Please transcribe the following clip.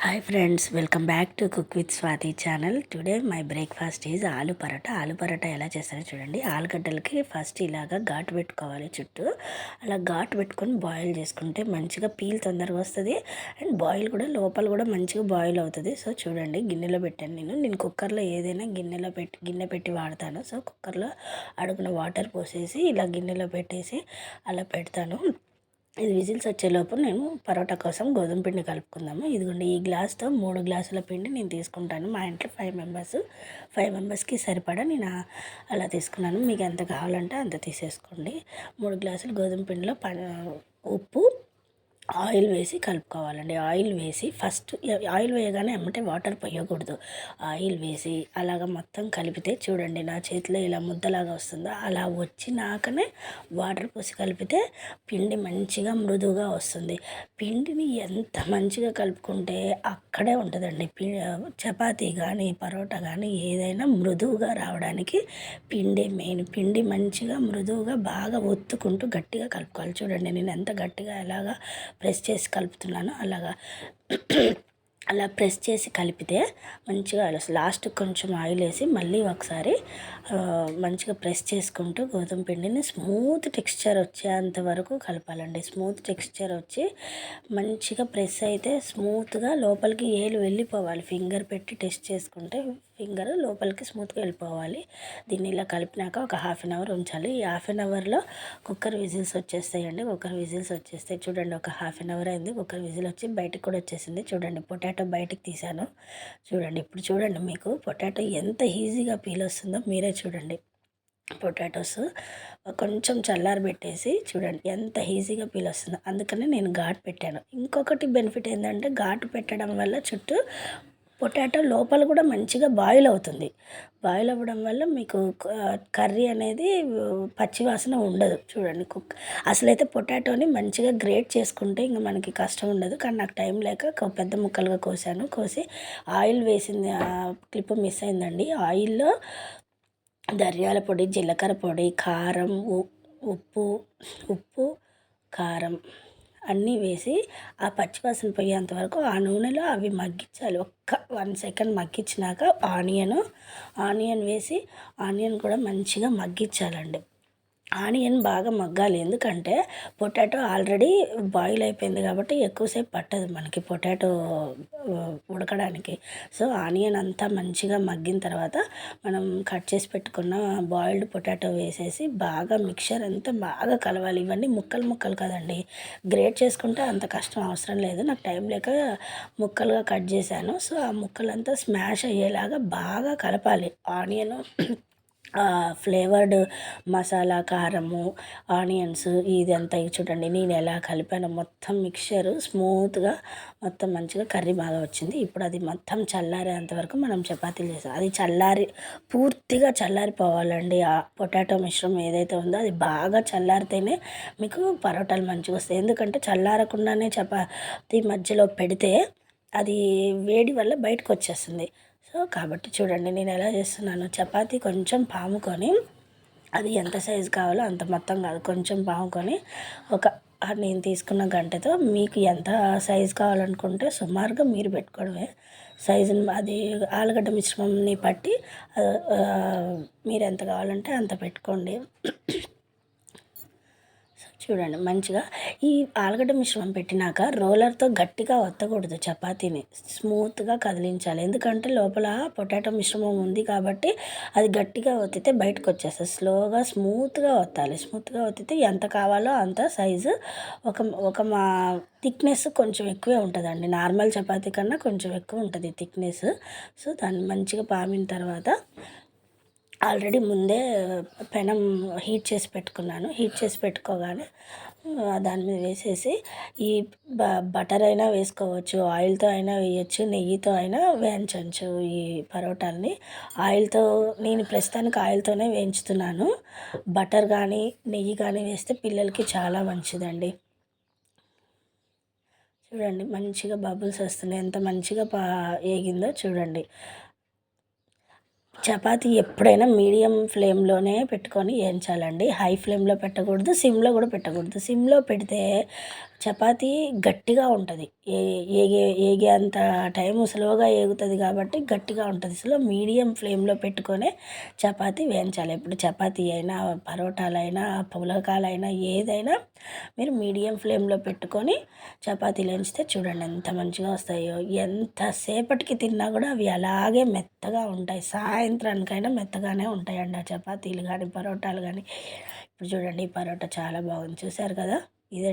Hi friends, welcome back to cook with Swathi channel. Today my breakfast is aloo paratha. Aloo paratha ఎలా చేస్తారో చూడండి. ఆలుగడ్డలకి first ఇలాగా ఘాటు పెట్టుకోవాలి చుట్టూ. అలా ఘాటు పెట్టుకొని బాయిల్ చేసుకుంటే మంచిగా పీల్ తొందరగా వస్తుంది అండ్ బాయిల్ కూడా లోపల కూడా మంచిగా బాయిల్ అవుతుంది. సో చూడండి, గిన్నెలో పెట్టాను. నేను కుక్కర్లో ఏదైనా గిన్నె పెట్టి వాడతాను. సో కుక్కర్లో అడుగున వాటర్ పోసేసి ఇలా గిన్నెలో పెట్టేసి అలా పెడతాను. ఇది విజిల్స్ వచ్చేలోపు నేను పరోటా కోసం గోధుమ పిండి కలుపుకుందాము. ఇదిగోండి, ఈ గ్లాస్తో 3 గ్లాసుల పిండి నేను తీసుకుంటాను. మా ఇంట్లో 5 మెంబర్స్కి సరిపడా నేను అలా తీసుకున్నాను. మీకు ఎంత కావాలంటే అంత తీసేసుకోండి. 3 గ్లాసులు గోధుమ పిండిలో ఉప్పు, ఆయిల్ వేసి కలుపుకోవాలండి. ఆయిల్ వేసి ఫస్ట్ ఆయిల్ వేయగానే ఎమ్మటే వాటర్ పోయకూడదు. ఆయిల్ వేసి అలాగ మొత్తం కలిపితే చూడండి, నా చేతిలో ఇలా ముద్దలాగా వస్తుందో అలా వచ్చినాకనే వాటర్ పోసి కలిపితే పిండి మంచిగా మృదువుగా వస్తుంది. పిండిని ఎంత మంచిగా కలుపుకుంటే అక్కడే ఉంటుందండి. చపాతీ కానీ పరోటా కానీ ఏదైనా మృదువుగా రావడానికి పిండి మెయిన్. పిండి మంచిగా మృదువుగా బాగా ఒత్తుకుంటూ గట్టిగా కలుపుకోవాలి. చూడండి, నేను ఎంత గట్టిగా ఎలాగా ప్రెస్ చేసి కలుపుతున్నాను. అలా ప్రెస్ చేసి కలిపితే మంచిగా లాస్ట్ కొంచెం ఆయిల్ వేసి మళ్ళీ ఒకసారి మంచిగా ప్రెస్ చేసుకుంటూ గోధుమ పిండిని స్మూత్ టెక్స్చర్ వచ్చేంత వరకు కలపాలండి. స్మూత్ టెక్స్చర్ వచ్చి మంచిగా ప్రెస్ అయితే స్మూత్గా లోపలికి ఏలు వెళ్ళిపోవాలి. ఫింగర్ పెట్టి టెస్ట్ చేసుకుంటే ఫింగర్ లోపలికి స్మూత్గా వెళ్ళిపోవాలి. దీన్ని ఇలా కలిపినాక ఒక 1/2 అవర్ ఉంచాలి. ఈ 1/2 అవర్లో కుక్కర్ విజిల్స్ వచ్చేస్తాయండి. కుక్కర్ విజిల్స్ వచ్చేస్తాయి. చూడండి, ఒక 1/2 అవర్ అయింది. కుక్కర్ విజిల్ వచ్చి బయటకు కూడా వచ్చేసింది. చూడండి, పొటాటో బయటకు తీసాను. చూడండి, ఇప్పుడు చూడండి, మీకు పొటాటో ఎంత ఈజీగా పీల్ వస్తుందో మీరే చూడండి. పొటాటోస్ కొంచెం చల్లారబెట్టేసి చూడండి ఎంత ఈజీగా పీల్ వస్తుందో. అందుకని నేను ఘాటు పెట్టాను. ఇంకొకటి బెనిఫిట్ ఏంటంటే ఘాటు పెట్టడం వల్ల చుట్టూ పొటాటో లోపల కూడా మంచిగా బాయిల్ అవుతుంది. బాయిల్ అవ్వడం వల్ల మీకు కర్రీ అనేది పచ్చివాసన ఉండదు. చూడండి, అసలైతే పొటాటోని మంచిగా గ్రేట్ చేసుకుంటే ఇంకా మనకి కష్టం ఉండదు. కానీ నాకు టైం లేక పెద్ద ముక్కలుగా కోసి ఆయిల్ వేసింది క్లిప్ మిస్ అయిందండి. ఆయిల్లో ధనియాల పొడి, జీలకర్ర పొడి, కారం, ఉప్పు, కారం అన్నీ వేసి ఆ పచ్చివాసన పోయేంత వరకు ఆ నూనెలో అవి మగ్గించాలి. 1 సెకండ్ మగ్గించినాక ఆనియన్ వేసి ఆనియన్ కూడా మంచిగా మగ్గించాలండి. ఆనియన్ బాగా మగ్గాలి. ఎందుకంటే పొటాటో ఆల్రెడీ బాయిల్ అయిపోయింది కాబట్టి ఎక్కువసేపు పట్టదు మనకి పొటాటో ఉడకడానికి. సో ఆనియన్ అంతా మంచిగా మగ్గిన తర్వాత మనం కట్ చేసి పెట్టుకున్న బాయిల్డ్ పొటాటో వేసేసి బాగా మిక్చర్ అంతా బాగా కలవాలి. ఇవన్నీ ముక్కలు కదండి, గ్రేట్ చేసుకుంటే అంత కష్టం అవసరం లేదు. నాకు టైం లేక ముక్కలుగా కట్ చేశాను. సో ఆ ముక్కలంతా స్మాష్ అయ్యేలాగా బాగా కలపాలి. ఆనియన్ ఫ్లేవర్డ్ మసాలా, కారము, ఆనియన్స్ ఇదంతా చూడండి నేను ఎలా కలిపాను. మొత్తం మిక్చర్ స్మూత్గా మొత్తం మంచిగా కర్రీ బాగా వచ్చింది. ఇప్పుడు అది మొత్తం చల్లారేంత వరకు మనం చపాతీలు చేసాం. అది పూర్తిగా చల్లారిపోవాలండి. ఆ పొటాటో మిశ్రమం ఏదైతే ఉందో అది బాగా చల్లారితేనే మీకు పరోటాలు మంచిగా వస్తాయి. ఎందుకంటే చల్లారకుండానే చపాతీ మధ్యలో పెడితే అది వేడి వల్ల బయటకు వచ్చేస్తుంది. సో కాబట్టి చూడండి, నేను ఎలా చేస్తున్నాను. చపాతీ కొంచెం పాముకొని, అది ఎంత సైజు కావాలో అంత మొత్తం కాదు, కొంచెం పాముకొని నేను తీసుకున్న గంటతో మీకు ఎంత సైజు కావాలనుకుంటే సుమారుగా మీరు పెట్టుకోవడమే సైజుని. అది ఆలుగడ్డ మిశ్రమంని బట్టి మీరు ఎంత కావాలంటే అంత పెట్టుకోండి. చూడండి, మంచిగా ఈ ఆలుగడ్డ మిశ్రమం పెట్టినాక రోలర్తో గట్టిగా ఒత్తకూడదు. చపాతీని స్మూత్గా కదిలించాలి. ఎందుకంటే లోపల పొటాటో మిశ్రమం ఉంది కాబట్టి అది గట్టిగా ఒత్తితే బయటకు వచ్చేస్తుంది. స్లోగా స్మూత్గా ఒత్తాలి. స్మూత్గా ఒత్తితే ఎంత కావాలో అంత సైజు మా థిక్నెస్ కొంచెం ఎక్కువే ఉంటుందండి. నార్మల్ చపాతీ కన్నా కొంచెం ఎక్కువ ఉంటుంది థిక్నెస్. సో దాన్ని మంచిగా పామిన తర్వాత ఆల్రెడీ ముందే పెనం హీట్ చేసి పెట్టుకున్నాను. హీట్ చేసి పెట్టుకోగానే దాని మీద వేసేసి ఈ బటర్ అయినా వేసుకోవచ్చు, ఆయిల్తో అయినా వేయచ్చు, నెయ్యితో అయినా వేయించవచ్చు. ఈ పరోటాలని నేను ప్రస్తుతానికి ఆయిల్తోనే వేయించుతున్నాను. బటర్ కానీ నెయ్యి కానీ వేస్తే పిల్లలకి చాలా మంచిదండి. చూడండి, మంచిగా బబుల్స్ వస్తున్నాయి. ఎంత మంచిగా వేగిందో చూడండి. చపాతీ ఎప్పుడైనా మీడియం ఫ్లేమ్లోనే పెట్టుకొని వేయించాలండి. హై ఫ్లేమ్లో పెట్టకూడదు, సిమ్లో కూడా పెట్టకూడదు. సిమ్లో పెడితే చపాతీ గట్టిగా ఉంటుంది. ఏగేంత టైము స్లోగా ఏగుతుంది కాబట్టి గట్టిగా ఉంటుంది. మీడియం ఫ్లేమ్లో పెట్టుకొనే చపాతీ వేయించాలి. ఇప్పుడు చపాతీ అయినా, పరోటాలైనా, పులకాలైనా ఏదైనా మీరు మీడియం ఫ్లేమ్లో పెట్టుకొని చపాతీలు వేయించితే చూడండి ఎంత మంచిగా వస్తాయో. ఎంతసేపటికి తిన్నా కూడా అవి అలాగే మెత్తగా ఉంటాయి. సాయంత్రానికైనా మెత్తగానే ఉంటాయండి ఆ చపాతీలు కానీ, పరోటాలు కానీ. ఇప్పుడు చూడండి ఈ పరోటా చాలా బాగుంది, చూసారు కదా. ఇదే